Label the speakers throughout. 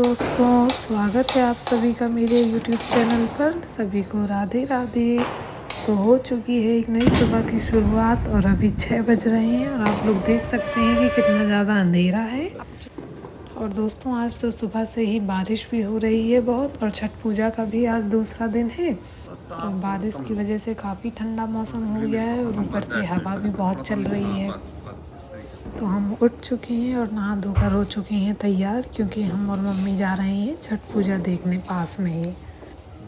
Speaker 1: दोस्तों, स्वागत है आप सभी का मेरे YouTube चैनल पर। सभी को राधे राधे। तो हो चुकी है एक नई सुबह की शुरुआत और अभी 6 बज रहे हैं और आप लोग देख सकते हैं कि कितना ज़्यादा अंधेरा है। और दोस्तों, आज तो सुबह से ही बारिश भी हो रही है बहुत, और छठ पूजा का भी आज दूसरा दिन है। तो बारिश की वजह से काफ़ी ठंडा मौसम हो गया है और ऊपर से हवा भी बहुत चल रही है। तो हम उठ चुके हैं और नहा धोकर हो चुके हैं तैयार, क्योंकि हम और मम्मी जा रहे हैं छठ पूजा देखने पास में ही।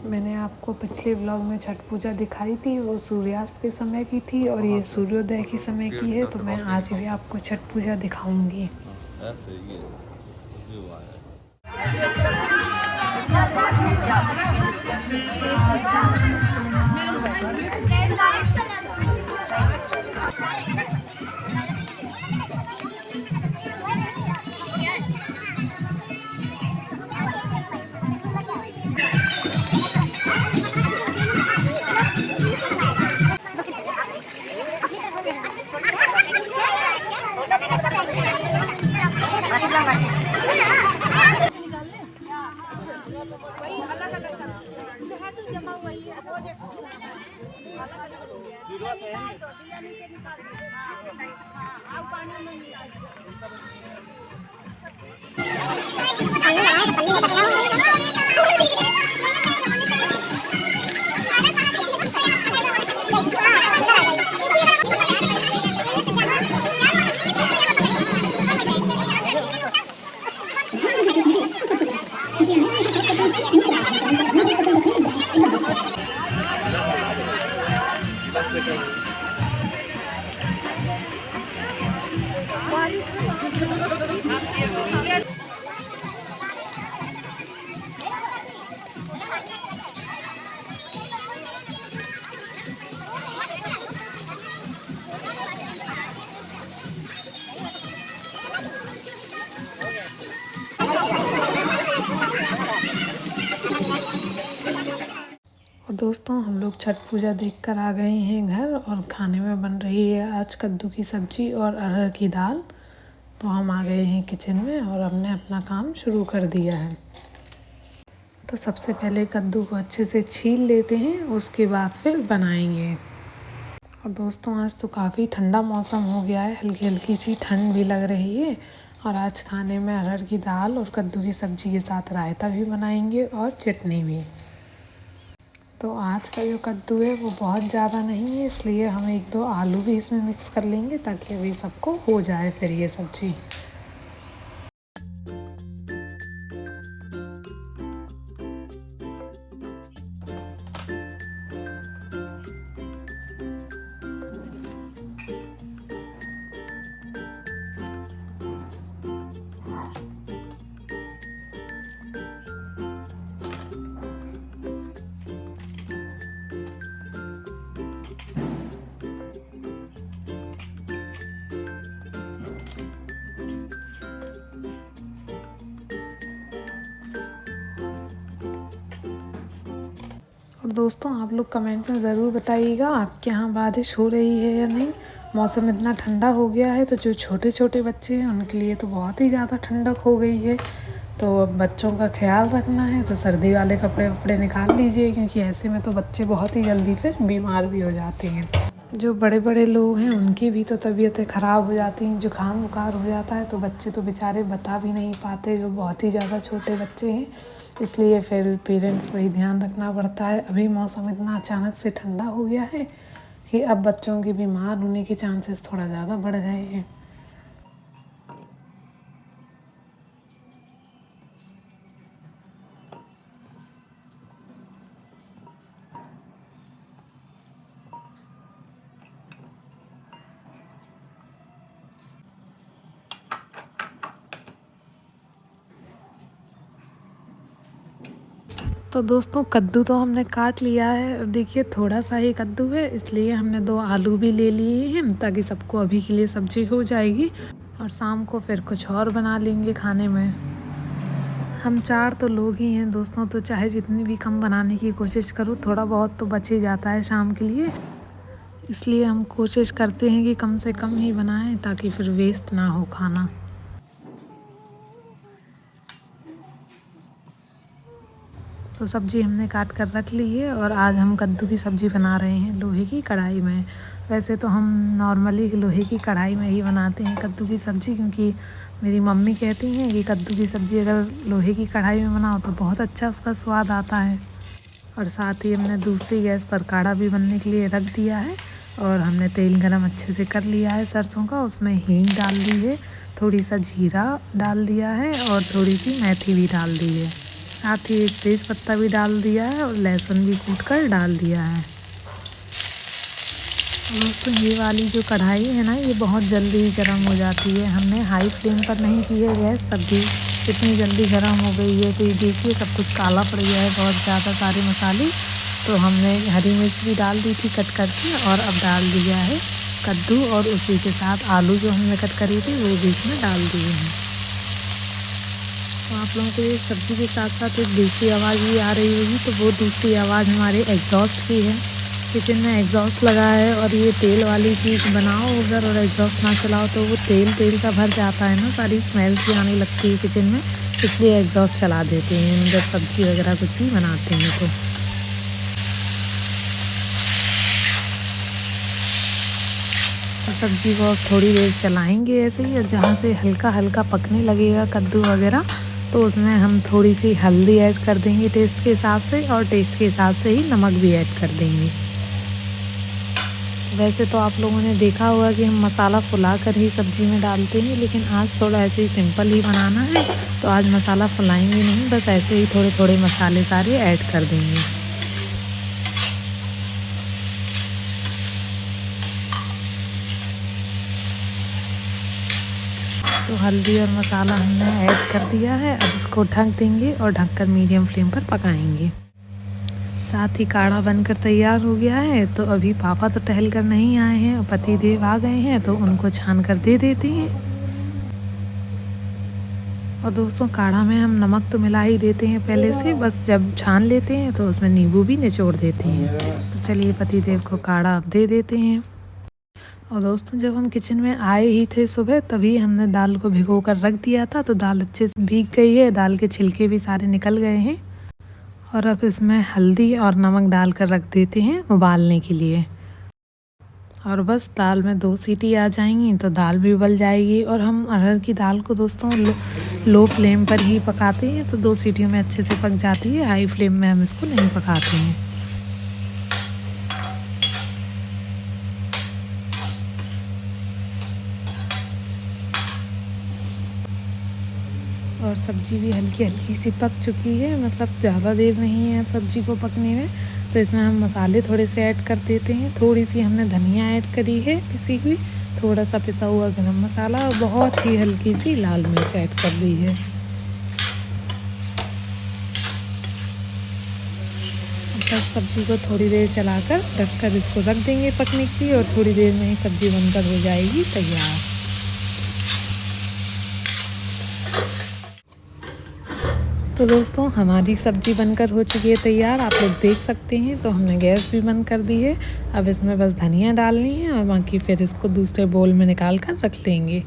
Speaker 1: मैंने आपको पिछले व्लॉग में छठ पूजा दिखाई थी, वो सूर्यास्त के समय की थी और ये सूर्योदय के समय की है। तो मैं आज भी आपको छठ पूजा दिखाऊंगी। और दोस्तों, हम लोग छठ पूजा देखकर आ गए हैं घर, और खाने में बन रही है आज कद्दू की सब्ज़ी और अरहर की दाल। तो हम आ गए हैं किचन में और हमने अपना काम शुरू कर दिया है। तो सबसे पहले कद्दू को अच्छे से छील लेते हैं, उसके बाद फिर बनाएंगे। और दोस्तों, आज तो काफ़ी ठंडा मौसम हो गया है, हल्की हल्की सी ठंड भी लग रही है। और आज खाने में अरहर की दाल और कद्दू की सब्ज़ी के साथ रायता भी बनाएंगे और चटनी भी। तो आज का जो कद्दू है वो बहुत ज़्यादा नहीं है, इसलिए हम 1-2 आलू भी इसमें मिक्स कर लेंगे, ताकि अभी सबको हो जाए फिर ये सब्ज़ी। और दोस्तों, आप लोग कमेंट में ज़रूर बताइएगा आपके यहाँ बारिश हो रही है या नहीं। मौसम इतना ठंडा हो गया है, तो जो छोटे छोटे बच्चे हैं उनके लिए तो बहुत ही ज़्यादा ठंडक हो गई है। तो अब बच्चों का ख्याल रखना है, तो सर्दी वाले कपड़े वपड़े निकाल लीजिए, क्योंकि ऐसे में तो बच्चे बहुत ही जल्दी फिर बीमार भी हो जाते हैं। जो बड़े बड़े लोग हैं उनकी भी तो तबीयतें ख़राब हो जाती हैं, जुकाम बुखार हो जाता है। तो बच्चे तो बेचारे बता भी नहीं पाते, जो बहुत ही ज़्यादा छोटे बच्चे हैं। इसलिए फिर पेरेंट्स को ही ध्यान रखना पड़ता है। अभी मौसम इतना अचानक से ठंडा हो गया है कि अब बच्चों के बीमार होने के चांसेस थोड़ा ज़्यादा बढ़ गए हैं। तो दोस्तों, कद्दू तो हमने काट लिया है, और देखिए थोड़ा सा ही कद्दू है, इसलिए हमने 2 आलू भी ले लिए हैं, ताकि सबको अभी के लिए सब्ज़ी हो जाएगी और शाम को फिर कुछ और बना लेंगे खाने में। हम 4 तो लोग ही हैं दोस्तों, तो चाहे जितनी भी कम बनाने की कोशिश करूँ, थोड़ा बहुत तो बच ही जाता है शाम के लिए। इसलिए हम कोशिश करते हैं कि कम से कम ही बनाएं, ताकि फिर वेस्ट ना हो खाना। तो सब्ज़ी हमने काट कर रख ली है और आज हम कद्दू की सब्ज़ी बना रहे हैं लोहे की कढ़ाई में। वैसे तो हम नॉर्मली लोहे की कढ़ाई में ही बनाते हैं कद्दू की सब्ज़ी, क्योंकि मेरी मम्मी कहती हैं कि कद्दू की सब्ज़ी अगर लोहे की कढ़ाई में बनाओ तो बहुत अच्छा उसका स्वाद आता है। और साथ ही हमने दूसरी गैस पर काढ़ा भी बनने के लिए रख दिया है और हमने तेल गरम अच्छे से कर लिया है सरसों का। उसमें हींग डाल दी है, थोड़ी सा जीरा डाल दिया है और थोड़ी सी मेथी भी डाल दी है। साथ ही एक तेज पत्ता भी डाल दिया है और लहसुन भी कूट कर डाल दिया है। दोस्तों ये वाली जो कढ़ाई है ना, ये बहुत जल्दी गर्म हो जाती है। हमने हाई फ्लेम पर नहीं की है गैस, तब भी इतनी जल्दी गर्म हो गई है। तो ये देखिए सब कुछ काला पड़ गया है, बहुत ज़्यादा सारे मसाले। तो हमने हरी मिर्च भी डाल दी थी कट करके और अब डाल दिया है कद्दू और उसी के साथ आलू जो हमने कट करी थी वो भी इसमें डाल दिए हैं। तो आप लोगों को ये सब्ज़ी के साथ साथ एक दूसरी आवाज़ भी आ रही होगी, तो वो दूसरी आवाज़ हमारे एग्जॉस्ट की है। किचन में एग्जॉस्ट लगा है और ये तेल वाली चीज़ बनाओ अगर और एग्जॉस्ट ना चलाओ तो वो तेल का भर जाता है ना, सारी स्मेल सी आने लगती है किचन में, इसलिए एग्जॉस्ट चला देते हैं जब सब्ज़ी वगैरह कुछ भी बनाते हैं। तो सब्ज़ी को अब थोड़ी देर चलाएंगे ऐसे ही, और जहाँ से हल्का हल्का पकने लगेगा कद्दू वगैरह तो उसमें हम थोड़ी सी हल्दी ऐड कर देंगे टेस्ट के हिसाब से, और टेस्ट के हिसाब से ही नमक भी ऐड कर देंगे। वैसे तो आप लोगों ने देखा होगा कि हम मसाला फुला कर ही सब्ज़ी में डालते हैं, लेकिन आज थोड़ा ऐसे ही सिंपल ही बनाना है तो आज मसाला फुलाएंगे नहीं, बस ऐसे ही थोड़े थोड़े मसाले सारे ऐड कर देंगे। तो हल्दी और मसाला हमने ऐड कर दिया है, अब इसको ढक देंगे और ढककर मीडियम फ्लेम पर पकाएंगे। साथ ही काढ़ा बनकर तैयार हो गया है। तो अभी पापा तो टहल कर नहीं आए हैं और पति देव आ गए हैं, तो उनको छान कर दे देते हैं। और दोस्तों काढ़ा में हम नमक तो मिला ही देते हैं पहले से, बस जब छान लेते हैं तो उसमें नींबू भी निचोड़ देते हैं। तो चलिए पति देव को काढ़ा अब दे देते हैं। और दोस्तों जब हम किचन में आए ही थे सुबह, तभी हमने दाल को भिगो कर रख दिया था, तो दाल अच्छे से भीग गई है, दाल के छिलके भी सारे निकल गए हैं। और अब इसमें हल्दी और नमक डालकर रख देते हैं उबालने के लिए। और बस दाल में 2 सीटी आ जाएंगी तो दाल भी उबल जाएगी। और हम अरहर की दाल को दोस्तों लो फ्लेम पर ही पकाते हैं, तो 2 सीटियों में अच्छे से पक जाती है। हाई फ्लेम में हम इसको नहीं पकाते हैं। और सब्ज़ी भी हल्की हल्की सी पक चुकी है, मतलब ज़्यादा देर नहीं है अब सब्ज़ी को पकने में। तो इसमें हम मसाले थोड़े से ऐड कर देते हैं। थोड़ी सी हमने धनिया ऐड करी है पिसी हुई, थोड़ा सा पिसा हुआ गरम मसाला और बहुत ही हल्की सी लाल मिर्च ऐड कर दी है। अब सब्ज़ी को थोड़ी देर चलाकर ढककर इसको रख देंगे पकने के लिए, और थोड़ी देर में ही सब्ज़ी बनकर हो जाएगी तैयार। तो दोस्तों हमारी सब्ज़ी बनकर हो चुकी है तैयार, आप लोग देख सकते हैं। तो हमने गैस भी बंद कर दी है। अब इसमें बस धनिया डालनी है और बाकी फिर इसको दूसरे बोल में निकाल कर रख लेंगे।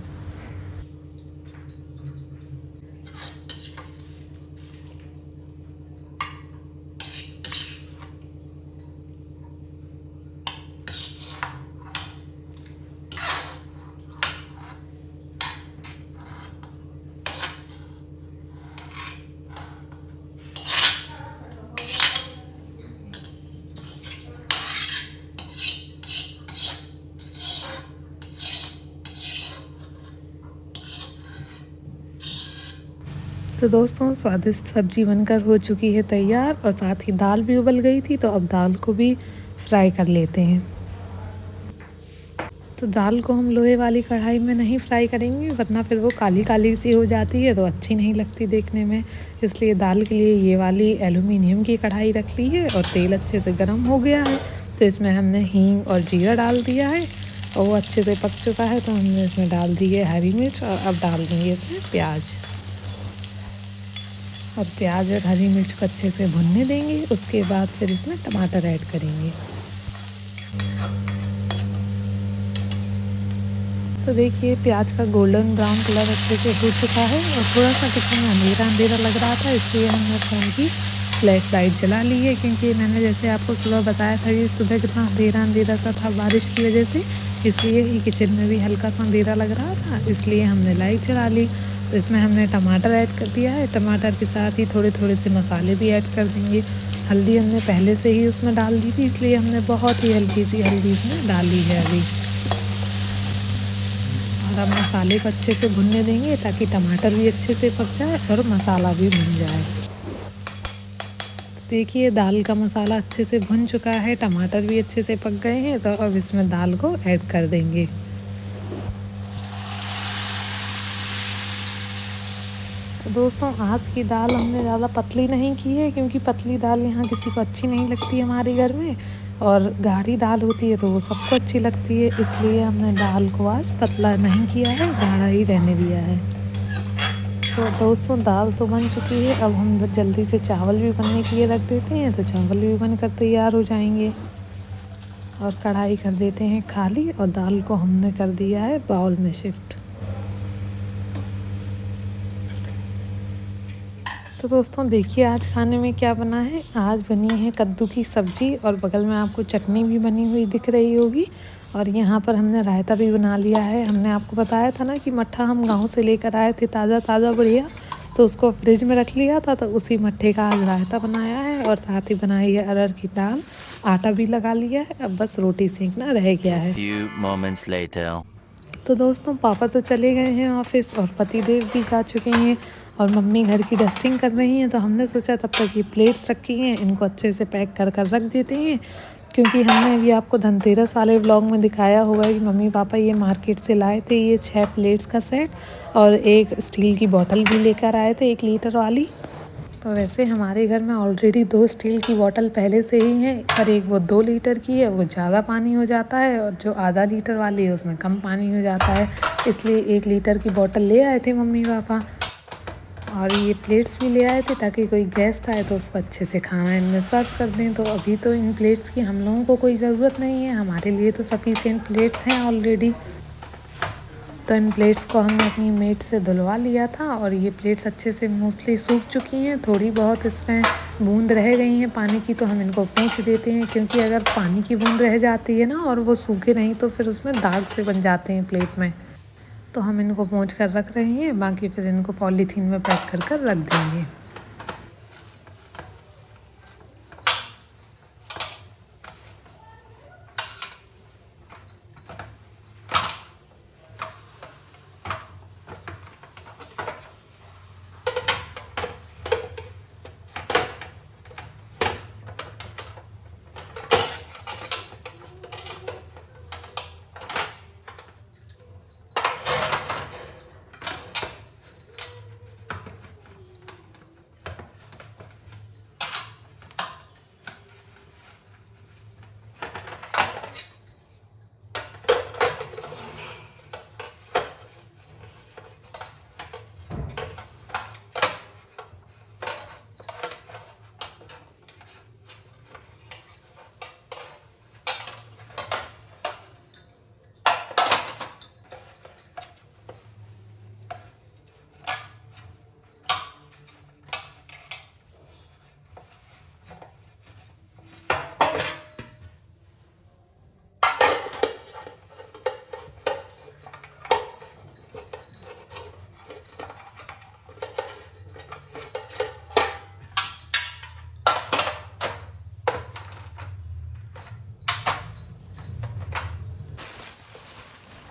Speaker 1: तो दोस्तों स्वादिष्ट सब्ज़ी बनकर हो चुकी है तैयार, और साथ ही दाल भी उबल गई थी। तो अब दाल को भी फ्राई कर लेते हैं। तो दाल को हम लोहे वाली कढ़ाई में नहीं फ्राई करेंगे, वरना फिर वो काली काली सी हो जाती है तो अच्छी नहीं लगती देखने में। इसलिए दाल के लिए ये वाली एल्युमिनियम की कढ़ाई रख ली है। और तेल अच्छे से गर्म हो गया है, तो इसमें हमने हींग और जीरा डाल दिया है और वो अच्छे से पक चुका है। तो हमने इसमें डाल दी है हरी मिर्च, और अब डाल देंगे इसमें प्याज। और प्याज और हरी मिर्च को अच्छे से भुनने देंगे। उसके बाद फिर इसमें टमाटर ऐड करेंगे। तो देखिए प्याज का गोल्डन ब्राउन कलर अच्छे से हो चुका है, और थोड़ा सा किचन में अंधेरा अंधेरा लग रहा था, इसलिए हमने फ़ोन की फ्लैश लाइट जला ली है, क्योंकि मैंने जैसे आपको सुबह बताया था कि सुबह कितना अंधेरा अंधेरा सा था बारिश की वजह से, इसलिए ही किचन में भी हल्का सा अंधेरा लग रहा था, इसलिए हमने लाइट जला ली। तो इसमें हमने टमाटर ऐड कर दिया है, टमाटर के साथ ही थोड़े थोड़े से मसाले भी ऐड कर देंगे। हल्दी हमने पहले से ही उसमें डाल दी थी, इसलिए हमने बहुत ही हल्की सी हल्दी इसमें डाली है अभी। और अब मसाले को अच्छे से भुनने देंगे ताकि टमाटर भी अच्छे से पक जाए और मसाला भी भुन जाए। देखिए दाल का मसाला अच्छे से भुन चुका है, टमाटर भी अच्छे से पक गए हैं, तो अब इसमें दाल को ऐड कर देंगे। तो दोस्तों आज की दाल हमने ज़्यादा पतली नहीं की है, क्योंकि पतली दाल यहाँ किसी को अच्छी नहीं लगती हमारे घर में, और गाढ़ी दाल होती है तो वो सबको अच्छी लगती है, इसलिए हमने दाल को आज पतला नहीं किया है, गाढ़ा ही रहने दिया है। तो दोस्तों दाल तो बन चुकी है, अब हम जल्दी से चावल भी बनने के लिए रख देते हैं, तो चावल भी बनकर तैयार हो जाएंगे। और कढ़ाई कर देते हैं खाली, और दाल को हमने कर दिया है बाउल में शिफ्ट। तो दोस्तों देखिए आज खाने में क्या बना है। आज बनी है कद्दू की सब्ज़ी, और बगल में आपको चटनी भी बनी हुई दिख रही होगी, और यहाँ पर हमने रायता भी बना लिया है। हमने आपको बताया था ना कि मट्ठा हम गांव से लेकर आए थे, ताज़ा ताज़ा बढ़िया, तो उसको फ्रिज में रख लिया था, तो उसी मट्ठे का आज रायता बनाया है, और साथ ही बनाई है अरहर की दाल, आटा भी लगा लिया है, अब बस रोटी सेंकना रह गया है।
Speaker 2: Few moments later.
Speaker 1: तो दोस्तों पापा तो चले गए हैं ऑफिस, और पतिदेव भी जा चुके हैं, और मम्मी घर की डस्टिंग कर रही हैं। तो हमने सोचा तब तक ये प्लेट्स रखी हैं, इनको अच्छे से पैक कर कर रख देते हैं, क्योंकि हमने भी आपको धनतेरस वाले व्लॉग में दिखाया होगा कि मम्मी पापा ये मार्केट से लाए थे ये 6 प्लेट्स का सेट, और एक स्टील की बॉटल भी लेकर आए थे 1 लीटर वाली। तो वैसे हमारे घर में ऑलरेडी 2 स्टील की बॉटल पहले से ही हैं, पर एक वो 2 लीटर की है, वो ज़्यादा पानी हो जाता है, और जो आधा लीटर वाली है उसमें कम पानी हो जाता है, इसलिए 1 लीटर की बॉटल ले आए थे मम्मी पापा। और ये प्लेट्स भी ले आए थे ताकि कोई गेस्ट आए तो उसको अच्छे से खाना इनमें सर्व कर दें। तो अभी तो इन प्लेट्स की हम लोगों को कोई ज़रूरत नहीं है, हमारे लिए तो सफिशिएंट प्लेट्स हैं ऑलरेडी। तो इन प्लेट्स को हमने अपनी मेट से धुलवा लिया था, और ये प्लेट्स अच्छे से मोस्टली सूख चुकी हैं, थोड़ी बहुत इसमें बूंद रह गई हैं पानी की, तो हम इनको पोंछ देते हैं, क्योंकि अगर पानी की बूंद रह जाती है ना और वो सूखे नहीं तो फिर उसमें दाग से बन जाते हैं प्लेट में। तो हम इनको पोंछ कर रख रहे हैं, बाकी फिर इनको पॉलीथीन में पैक कर कर रख देंगे।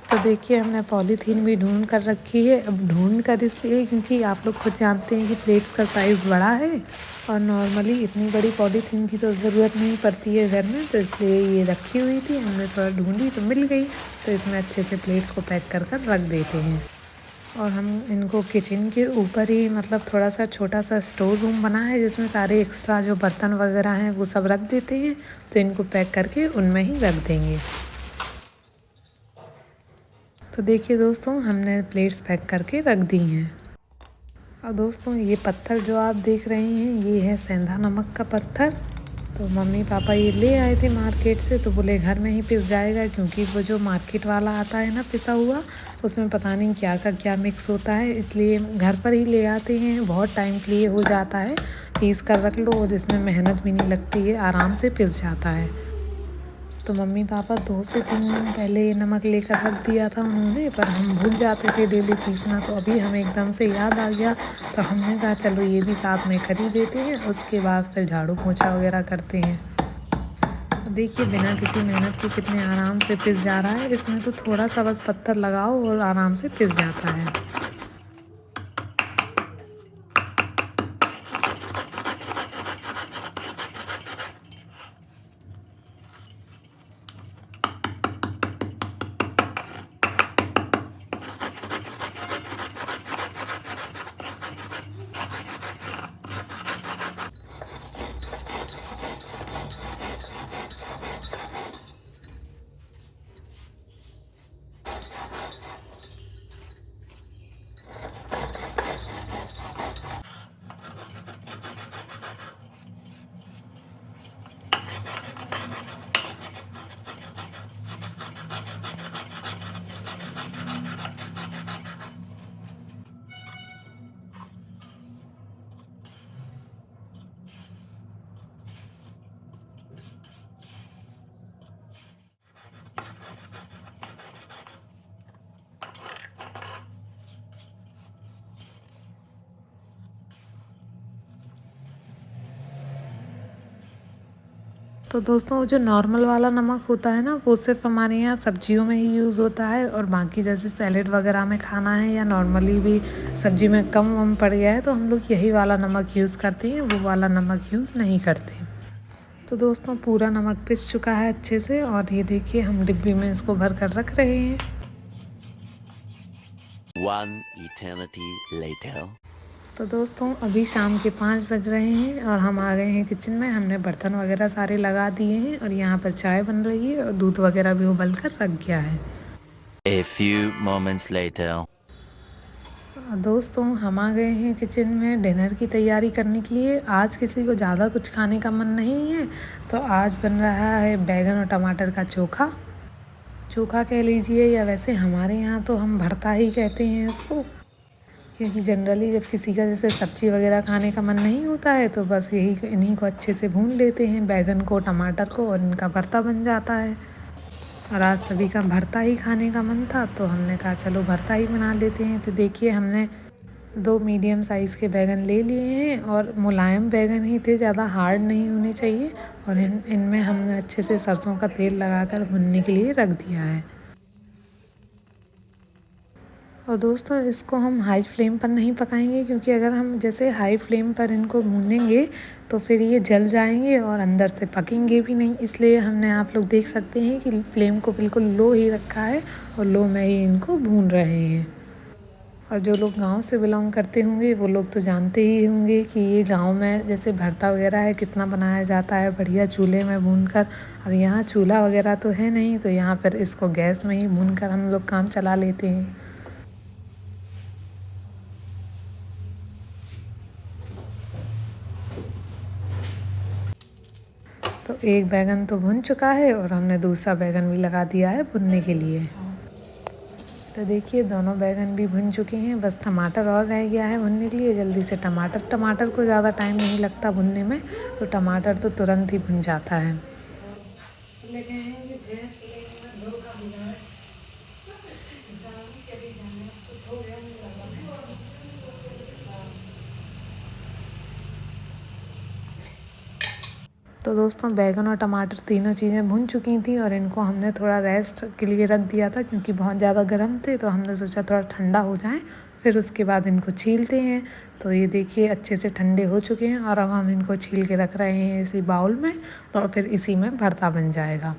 Speaker 1: तो देखिए हमने पॉलीथीन भी ढूंढ कर रखी है। अब ढूंढ कर इसलिए क्योंकि आप लोग खुद जानते हैं कि प्लेट्स का साइज़ बड़ा है, और नॉर्मली इतनी बड़ी पॉलीथीन की तो ज़रूरत नहीं पड़ती है घर में, तो इसलिए ये रखी हुई थी, हमने थोड़ा ढूंढी तो मिल गई। तो इसमें अच्छे से प्लेट्स को पैक कर कर रख देते हैं। और हम इनको किचन के ऊपर ही मतलब थोड़ा सा छोटा सा स्टोर रूम बना है, जिसमें सारे एक्स्ट्रा जो बर्तन वगैरह हैं वो सब रख देते हैं। तो इनको पैक करके उनमें ही रख देंगे। तो देखिए दोस्तों हमने प्लेट्स पैक करके रख दी हैं। और दोस्तों ये पत्थर जो आप देख रहे हैं ये है सेंधा नमक का पत्थर। तो मम्मी पापा ये ले आए थे मार्केट से, तो बोले घर में ही पिस जाएगा, क्योंकि वो जो मार्केट वाला आता है ना पिसा हुआ, उसमें पता नहीं क्या का क्या मिक्स होता है, इसलिए घर पर ही ले आते हैं। बहुत टाइम के लिए हो जाता है, पीस कर रख लो और इसमें मेहनत भी नहीं लगती है, आराम से पिस जाता है। तो मम्मी पापा 2 से 3 दिन पहले ये नमक लेकर रख दिया था उन्होंने, पर हम भूल जाते थे डेली पीसना, तो अभी हमें एकदम से याद आ गया, तो हमने कहा चलो ये भी साथ में खरीद देते हैं, उसके बाद फिर झाड़ू पोछा वगैरह करते हैं। तो देखिए बिना किसी मेहनत के कितने आराम से पिस जा रहा है, इसमें तो थोड़ा सा बस पत्थर लगाओ और आराम से पिस जाता है। तो दोस्तों जो नॉर्मल वाला नमक होता है ना, वो सिर्फ हमारे यहाँ सब्जियों में ही यूज़ होता है, और बाकी जैसे सैलेड वगैरह में खाना है या नॉर्मली भी सब्जी में कम वम पड़ गया है, तो हम लोग यही वाला नमक यूज़ करते हैं, वो वाला नमक यूज़ नहीं करते। तो दोस्तों पूरा नमक पिस चुका है अच्छे से, और ये देखिए हम डिब्बी में इसको भर कर रख रहे हैं।
Speaker 2: One eternity later.
Speaker 1: तो दोस्तों अभी शाम के 5 बज रहे हैं और हम आ गए हैं किचन में। हमने बर्तन वगैरह सारे लगा दिए हैं और यहाँ पर चाय बन रही है और दूध वगैरह भी उबल कर रख गया है।
Speaker 2: A few moments later.
Speaker 1: दोस्तों हम आ गए हैं किचन में डिनर की तैयारी करने के लिए। आज किसी को ज़्यादा कुछ खाने का मन नहीं है, तो आज बन रहा है बैगन और टमाटर का चोखा। चोखा कह लीजिए, या वैसे हमारे यहाँ तो हम भरता ही कहते हैं इसको, क्योंकि जनरली जब किसी का जैसे सब्ज़ी वगैरह खाने का मन नहीं होता है, तो बस इन्हीं को अच्छे से भून लेते हैं, बैगन को टमाटर को, और इनका भरता बन जाता है। और आज सभी का भरता ही खाने का मन था, तो हमने कहा चलो भरता ही बना लेते हैं। तो देखिए हमने 2 मीडियम साइज़ के बैगन ले लिए हैं, और मुलायम बैगन ही थे, ज़्यादा हार्ड नहीं होने चाहिए। और इनमें हमने अच्छे से सरसों का तेल लगाकर भुनने के लिए रख दिया है। और दोस्तों इसको हम हाई फ्लेम पर नहीं पकाएंगे, क्योंकि अगर हम जैसे हाई फ्लेम पर इनको भूनेंगे तो फिर ये जल जाएंगे और अंदर से पकेंगे भी नहीं। इसलिए हमने, आप लोग देख सकते हैं कि फ्लेम को बिल्कुल लो ही रखा है और लो में ही इनको भून रहे हैं। और जो लोग गांव से बिलोंग करते होंगे वो लोग तो जानते ही होंगे कि ये गांव में जैसे भरता वगैरह है कितना बनाया जाता है बढ़िया चूल्हे में भूनकर। अब यहाँ चूल्हा वगैरह तो है नहीं, तो यहाँ पर इसको गैस में ही भूनकर हम लोग काम चला लेते हैं। तो एक बैगन तो भुन चुका है और हमने दूसरा बैगन भी लगा दिया है भुनने के लिए। तो देखिए दोनों बैगन भी भुन चुके हैं, बस टमाटर और रह गया है भुनने के लिए। जल्दी से टमाटर को ज़्यादा टाइम नहीं लगता भुनने में, तो टमाटर तो तुरंत ही भुन जाता है। तो दोस्तों बैगन और टमाटर तीनों चीज़ें भुन चुकी थी, और इनको हमने थोड़ा रेस्ट के लिए रख दिया था, क्योंकि बहुत ज़्यादा गर्म थे, तो हमने सोचा थोड़ा ठंडा हो जाए फिर उसके बाद इनको छीलते हैं। तो ये देखिए अच्छे से ठंडे हो चुके हैं, और अब हम इनको छील के रख रहे हैं इसी बाउल में, तो फिर इसी में भरता बन जाएगा।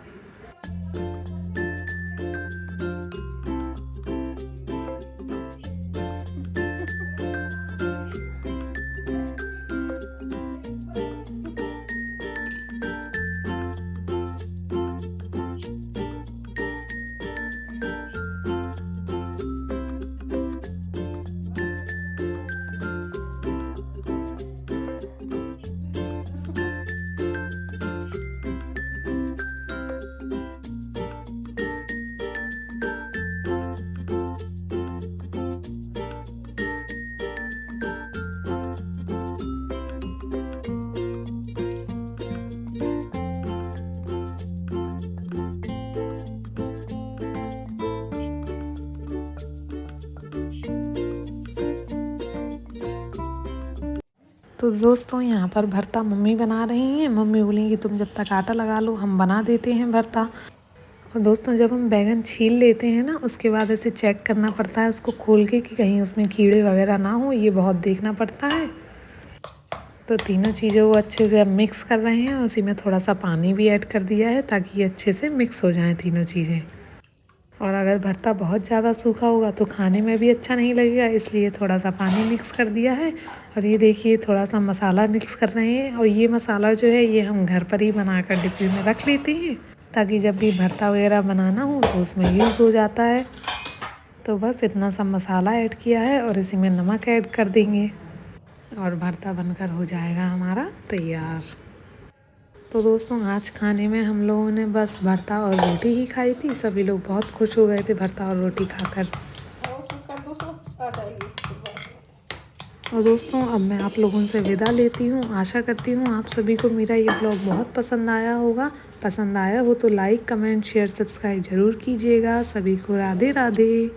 Speaker 1: तो दोस्तों यहाँ पर भरता मम्मी बना रही हैं। मम्मी बोलेंगी तुम जब तक आटा लगा लो, हम बना देते हैं भरता। और दोस्तों जब हम बैंगन छील लेते हैं ना, उसके बाद ऐसे चेक करना पड़ता है उसको खोल के कि कहीं उसमें कीड़े वगैरह ना हो, ये बहुत देखना पड़ता है। तो तीनों चीज़ों को अच्छे से अब मिक्स कर रहे हैं। उसी में थोड़ा सा पानी भी ऐड कर दिया है ताकि ये अच्छे से मिक्स हो जाएं तीनों चीज़ें। और अगर भरता बहुत ज़्यादा सूखा होगा तो खाने में भी अच्छा नहीं लगेगा, इसलिए थोड़ा सा पानी मिक्स कर दिया है। और ये देखिए थोड़ा सा मसाला मिक्स कर रहे हैं। और ये मसाला जो है ये हम घर पर ही बनाकर डिब्बी में रख लेते हैं ताकि जब भी भरता वगैरह बनाना हो तो उसमें यूज़ हो जाता है। तो बस इतना सा मसाला ऐड किया है और इसी में नमक ऐड कर देंगे और भरता बनकर हो जाएगा हमारा तैयार। तो दोस्तों आज खाने में हम लोगों ने बस भरता और रोटी ही खाई थी। सभी लोग बहुत खुश हो गए थे भरता और रोटी खाकर। और दोस्तों अब मैं आप लोगों से विदा लेती हूँ। आशा करती हूँ आप सभी को मेरा ये ब्लॉग बहुत पसंद आया होगा। पसंद आया हो तो लाइक, कमेंट, शेयर, सब्सक्राइब ज़रूर कीजिएगा। सभी को राधे राधे।